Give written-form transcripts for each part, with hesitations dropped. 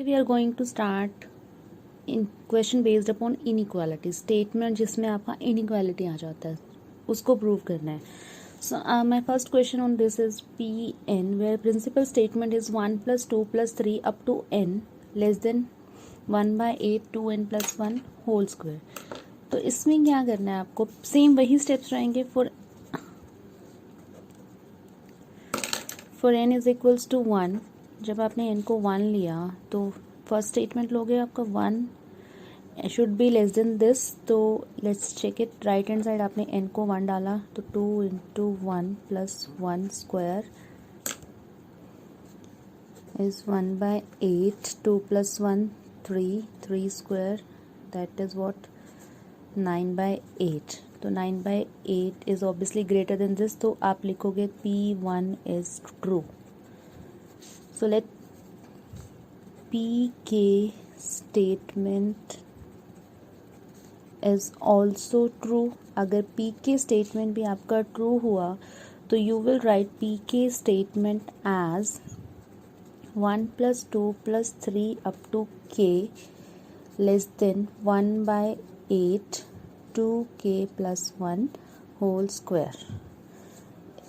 We are going to start in question based upon inequality, statement जिसमें आपका inequality आ जाता है उसको प्रूव करना है. So my first question on this is Pn where principal statement is 1 plus 2 plus 3 up to n less than 1 by 8 2n plus 1 whole square. तो इसमें क्या करना है आपको, सेम वही स्टेप्स रहेंगे. For n is equals to 1, जब आपने n को 1 लिया तो फर्स्ट स्टेटमेंट लोगे आपका 1 should be less than this. तो let's check it. Right hand side आपने n को 1 डाला तो 2 into 1 plus 1 square is 1 by 8. 2 plus 1 3 square that is what 9 by 8. तो 9 by 8 is obviously greater than this, तो आप लिखोगे P1 is true. So let PK statement is also true. अगर PK statement भी आपका ट्रू हुआ तो you will write PK statement as 1 plus 2 plus 3 up to K less than 1 by 8 2K plus 1 whole square.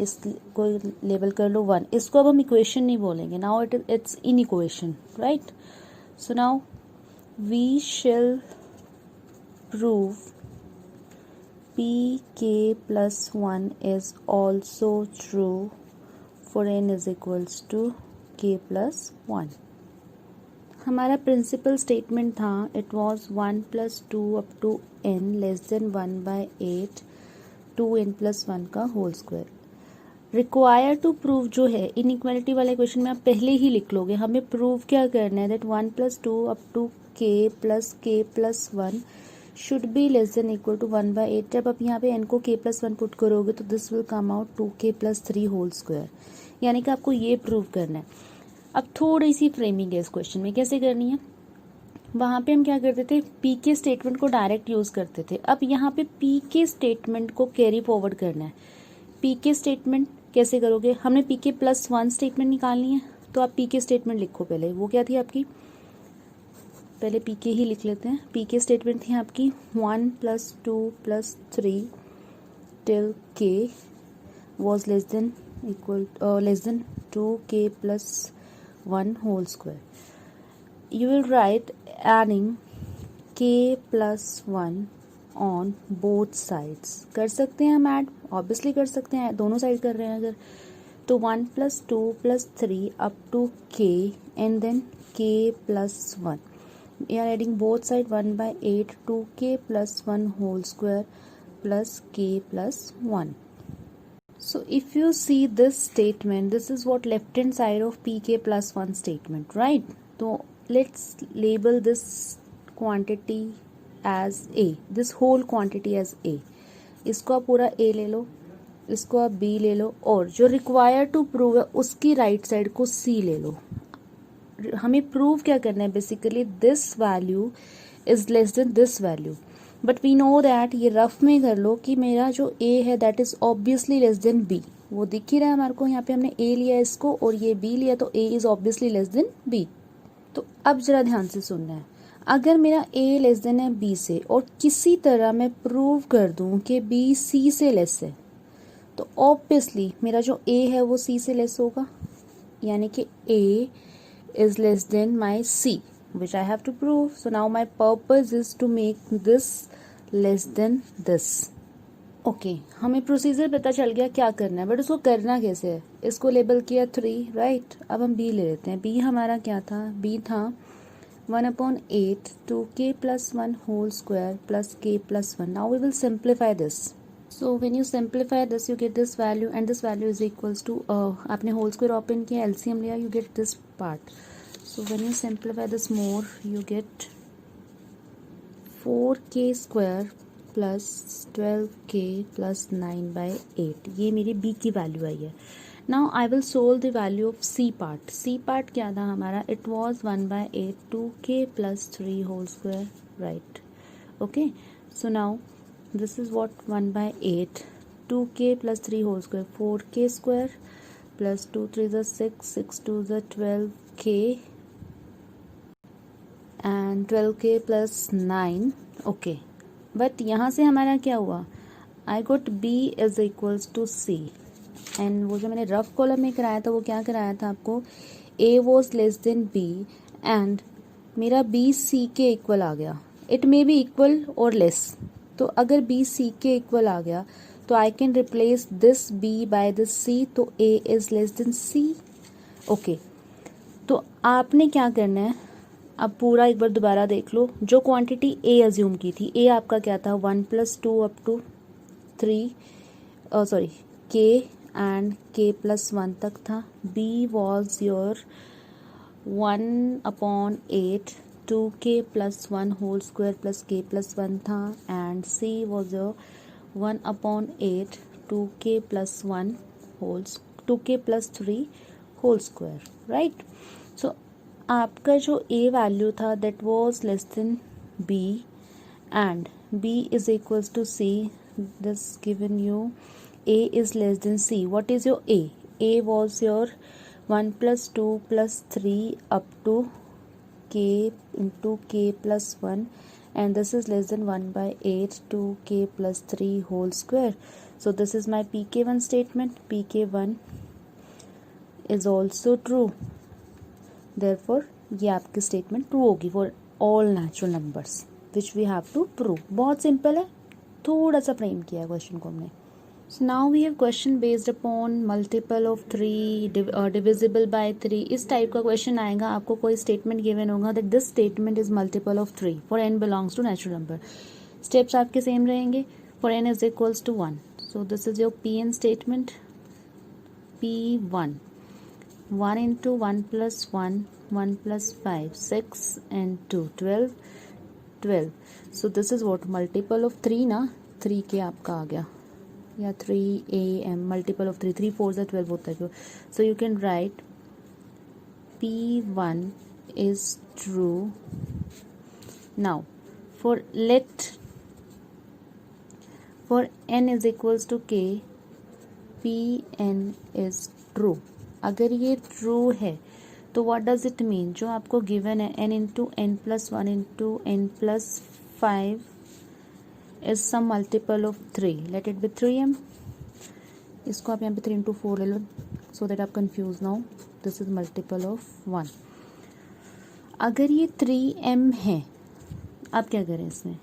इसको label कर लो 1. इसको अब हम इक्वेशन नहीं बोलेंगे. Now it's inequation, right. So now we shall prove PK plus 1 is also true for n is equals to K plus 1. हमारा principal statement था it was 1 plus 2 up to n less than 1 by 8 2n plus 1 का whole square. Require to prove जो है inequality वाले question में आप पहले ही लिख लोगे. हमें प्रूव क्या करना है that 1 plus 2 up to k plus 1 should be less than equal to 1 by 8. जब आप यहाँ पे n को k प्लस 1 पुट करोगे तो this will come out 2k plus 3 whole square. यानी कि आपको ये प्रूव करना है. अब थोड़ी सी फ्रेमिंग है इस क्वेश्चन में, कैसे करनी है. वहाँ पे हम क्या करते थे, PK स्टेटमेंट को डायरेक्ट यूज करते थे. अब यहाँ पे PK स्टेटमेंट को कैरी फॉरवर्ड करना है. PK स्टेटमेंट कैसे करोगे, हमने PK प्लस 1 स्टेटमेंट निकालनी है. तो आप PK स्टेटमेंट लिखो पहले. वो क्या थी आपकी, पहले PK ही लिख लेते हैं. PK स्टेटमेंट थी आपकी 1 plus 2 plus 3 till K was less than equal less than 2K plus 1 whole square. You will write adding K plus 1 on both sides. कर सकते हैं हम ऐड, ऑब्वियसली कर सकते हैं, दोनों साइड कर रहे हैं अगर. तो 1 plus 2 plus 3 up to K and then K plus 1. We are adding both side 1 by 8 2K plus 1 whole square plus K plus 1. So if you see this statement, this is what left hand side of PK plus 1 statement, right? So let's label this quantity as A, this whole quantity as A. इसको आप पूरा A ले लो, इसको आप B ले लो, और जो required to prove है उसकी राइट साइड को C ले लो. हमें प्रूव क्या करना है, basically this value is less than this value. But we know that, ये रफ में कर लो कि मेरा जो A है that is obviously less than B. वो दिख ही रहा है हमारे को, यहाँ पे हमने A लिया इसको और ये B लिया, तो A is obviously less than B. तो अब जरा ध्यान से सुनना है. अगर मेरा A लेस देन है B से और किसी तरह मैं प्रूव कर दूं कि B C से लेस है, तो ऑब्वियसली मेरा जो A है वो C से लेस होगा. यानी कि A is less than my C, which I have to prove. So now my purpose is to make this less than this. Okay, हमें प्रोसीजर पता चल गया क्या करना है, बट उसको करना कैसे है. इसको लेबल किया 3, राइट. अब हम B ले लेते हैं. B हमारा क्या था, B था 1/8 2K plus 1 whole square plus K plus 1. Now we will simplify this. So when you simplify this you get this value and this value is equals to आपने होल स्क्वायर ओपन किया, LCM लिया, you get this part. So when you simplify this more you get 4K square plus 12K plus 9 by 8. ये मेरी B की value आई है. Now I will solve the value of C part. C part क्या था हमारा, it was 1/8 2K plus 3 whole square, right. Okay, so now this is what 1/8 2K plus 3 whole square 4K square plus 2 3 is 6 6 2 is 12K and 12k plus 9. Okay, but यहाँ से हमारा क्या हुआ, I got b is equals to c. And वो जो मैंने rough column में कराया था वो क्या कराया था आपको, a was less than b and मेरा b c के इक्वल आ गया. इट मे बी इक्वल और लेस. तो अगर b c के इक्वल आ गया तो I can replace this b by this c, तो a is less than c. Okay, तो आपने क्या करना है, अब पूरा एक बार दोबारा देख लो. जो क्वांटिटी a अज्यूम की थी, a आपका क्या था, 1 + 2 up to 3 sorry k and k + 1 तक था. b was your 1/8 2k + 1 whole square plus k + 1 था. And c was your 1/8 2k + 1 2k + 3 whole square, right. So आपका जो a वैल्यू था that was less than b and b is equals to c. This given you a is less than c. What is your a? A was your 1 + 2 + 3 up to k into k + 1 and this is less than 1/8 2k + 3 whole square. So this is my pk1 statement. pk1 is also true. Therefore ये आपकी statement true होगी for all natural numbers which we have to prove. बहुत simple है, थोड़ा सा frame किया है question को हमने. So now we have question based upon multiple of 3 divisible by 3. इस टाइप का क्वेश्चन आएगा, आपको कोई स्टेटमेंट गिवन होगा that this statement is multiple of 3 for n belongs to natural number. Steps आपके सेम रहेंगे. for n is equals to 1. So this is your pn statement. p1 1 into 1 + 1 1 + 5 6 and 2 12. So this is what multiple of 3 ना, 3k आपका आ गया, या 3am multiple of 3 3 4 12 होता है. So you can write p1 is true. Now for n is equals to k, pn is true. अगर ये true है तो व्हाट डज इट मीन, जो आपको गिवन है n into n + 1 into n + 5 is some multiple of 3. Let it be 3m. इसको आप यहाँ पे 3 into 4 ले लो so that आप confused now. This is multiple of 1. अगर ये 3m है, आप क्या करें इसमें.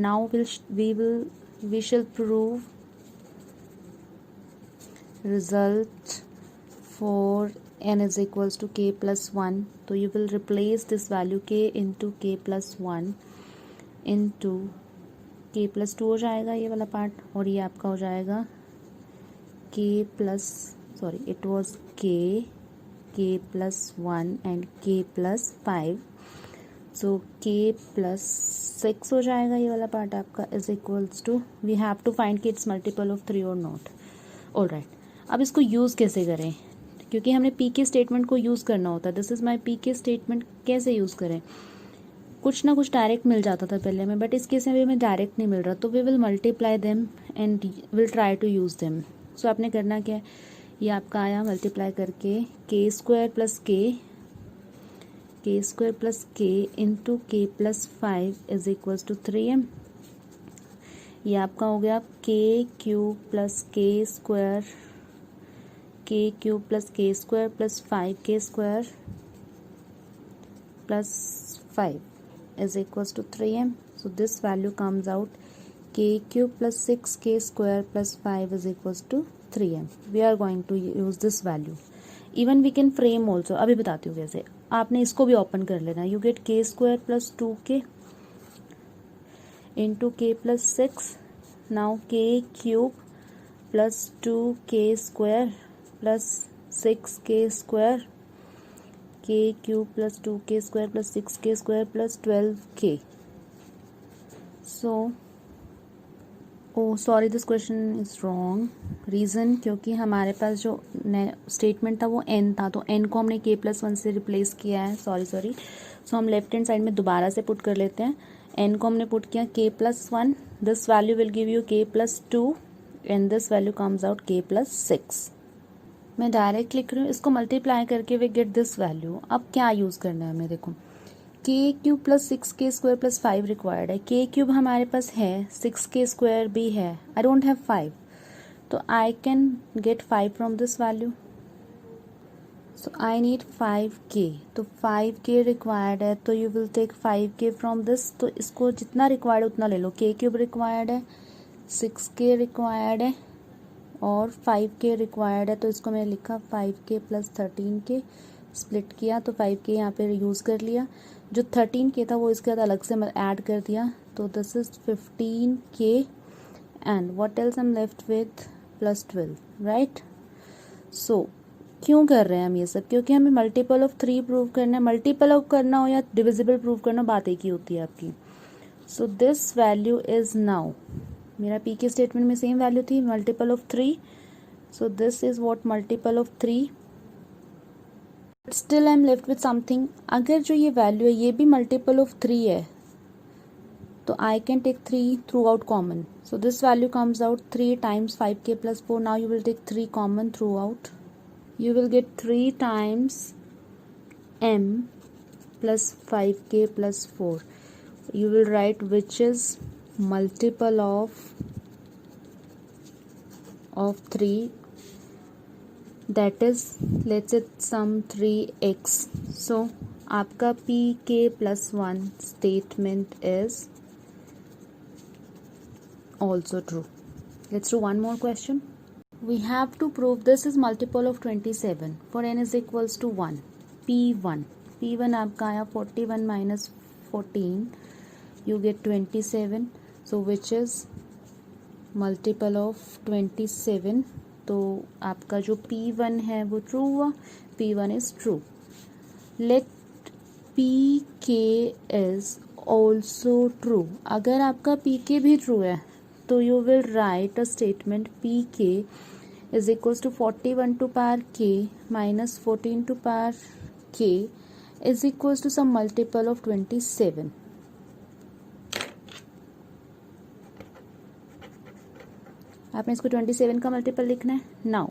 Now we shall prove result for n is equals to k + 1. तो you will replace this value k into k + 1 into k + 2 हो जाएगा ये वाला पार्ट, और ये आपका हो जाएगा it was k + 1 and k + 5. so k + 6 हो जाएगा ये वाला पार्ट आपका is equals to, we have to find कि इट्स मल्टीपल ऑफ 3 और नॉट. ऑल राइट, अब इसको यूज़ कैसे करें, क्योंकि हमने पी के स्टेटमेंट को यूज़ करना होता है. दिस इज़ माई पी के स्टेटमेंट. कैसे यूज़ करें, कुछ ना कुछ डायरेक्ट मिल जाता था पहले में, बट इस केस में भी हमें डायरेक्ट नहीं मिल रहा, तो we will multiply them and will try to use them. So आपने करना क्या है, ये आपका आया मल्टीप्लाई करके k² + k into k + 5 is equals to 3m. ये आपका हो गया k³ + k² + k² + 5k² + 5 is equals to 3m. So this value comes out k³ + 6k² + 5 is equals to 3m. We are going to use this value. Even we can frame also. अभी बताती हूँ कैसे. आपने इसको भी open कर लेना. You get k² + 2k into k + 6. Now k³ + 2k² + 6k², k³ + 2k² + 6k² + 12k. So sorry this question is wrong. Reason, क्योंकि हमारे पास जो स्टेटमेंट था वो n था, तो n को हमने k + 1 से रिप्लेस किया है. सॉरी. सो हम लेफ्ट हैंड साइड में दोबारा से पुट कर लेते हैं. n को हमने पुट किया k + 1. This value will give you k + 2 and this value comes out k + 6. मैं डायरेक्ट लिख रही हूँ, इसको मल्टीप्लाई करके वी गेट दिस वैल्यू. अब क्या यूज़ करना है हमें, देखो के cube plus 6k square plus 5 required है। के क्यूब हमारे पास है, 6k स्क्वायर भी है, आई डोंट हैव 5, तो I can get 5 from this value. So I need 5k, तो 5k रिक्वायर्ड है, तो you will take 5k from this. तो इसको जितना रिक्वायर्ड उतना ले लो। के क्यूब रिक्वायर्ड है, 6k रिक्वायर्ड है और 5k रिक्वायर्ड है, तो इसको मैंने लिखा 5k प्लस 13k, स्प्लिट किया तो 5k यहाँ पे यूज़ कर लिया। जो 13k था वो इसके बाद अलग से ऐड कर दिया, तो this is 15k and what else I am left with plus 12, right. So क्यों कर रहे हैं हम ये सब? क्योंकि हमें मल्टीपल ऑफ 3 प्रूव करना है। मल्टीपल ऑफ करना हो या डिविजिबल प्रूव करना, बात एक ही होती है आपकी। सो दिस वैल्यू इज नाउ, मेरा पी के स्टेटमेंट में सेम वैल्यू थी, multiple of 3, so this is what multiple of 3। Still I am left with something. अगर जो ये वैल्यू है ये भी मल्टीपल ऑफ 3 है, तो I can take 3 throughout common. So this value comes out 3 times 5k plus 4। Now you will take 3 common throughout, you will get 3 times m plus 5k plus 4. You will write which is multiple of 3, that is let's say some 3x. So आपका pk plus 1 statement is also true. Let's do one more question. We have to prove this is multiple of 27 for n is equals to 1. P1 आपका आया 41 minus 14, you get 27. So which is multiple of 27. तो आपका जो P1 है वो true हुआ, P1 is true. Let PK is also true. अगर आपका PK भी true है तो you will write a statement PK is equals to 41 to power k minus 14 to power k is equals to some multiple of 27. आपने इसको 27 का multiple लिखना है। Now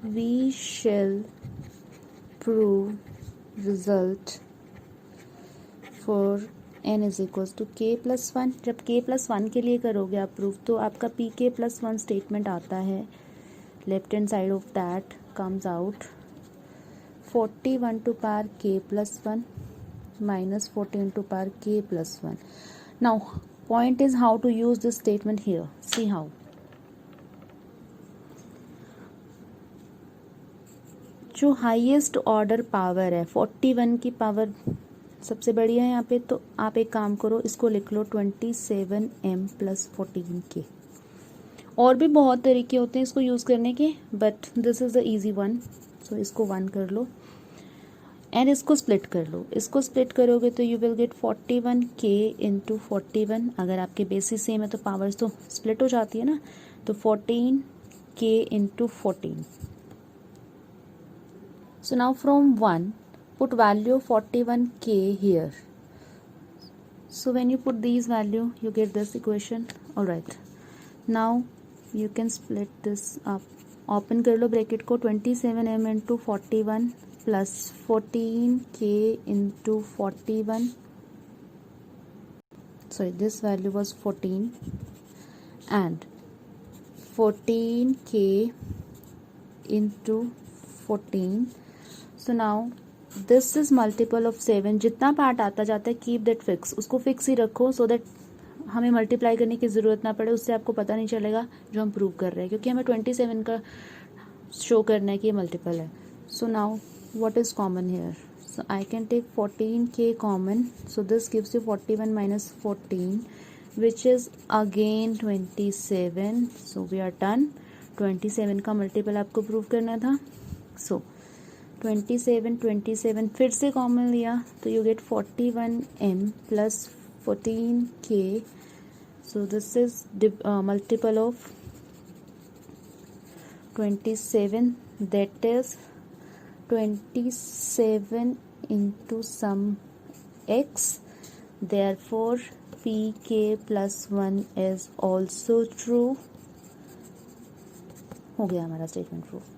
we shall prove result for n is equals to k plus 1। जब k plus 1 के लिए करोगे आप प्रूफ, तो आपका pk प्लस 1 स्टेटमेंट आता है। Left hand side of that comes out 41 to power k plus 1 minus 14 to power k plus 1। Now point is how to use this statement here. See how. जो highest order power है 41 की power सबसे बड़ी है यहाँ पे, तो आप एक काम करो, इसको लिख लो 27m प्लस 14k। और भी बहुत तरीके होते हैं इसको यूज़ करने के, but this is the easy one. So इसको 1 कर लो एंड इसको स्प्लिट कर लो। इसको स्प्लिट करोगे तो you will get 41k into 41। अगर आपके बेसिस सेम है तो पावर्स तो स्प्लिट हो जाती है ना, तो 14k into 14। So now from 1 put value of 41k here. So when you put these value you get this equation. Alright, now you can split this up. Open कर लो bracket को, 27m into 41 plus 14k into 41. Sorry, this value was 14 and 14k into 14. So now this is multiple of 7। जितना part आता जाता है keep that fix, उसको fix ही रखो so that हमें multiply करने की ज़रूरत ना पड़े, उससे आपको पता नहीं चलेगा जो हम प्रूव कर रहे हैं, क्योंकि हमें 27 का शो करना है कि ये मल्टीपल है। So now what is common here? So I can take 14k common, so this gives you 41 minus 14 which is again 27। So we are done. 27 का मल्टीपल आपको प्रूव करना था। सो 27 फिर से कॉमन लिया तो you get 41m plus 14k। So this is multiple of 27, that is 27 into some x। Therefore pk plus 1 is also true. हो गया हमारा स्टेटमेंट प्रूफ।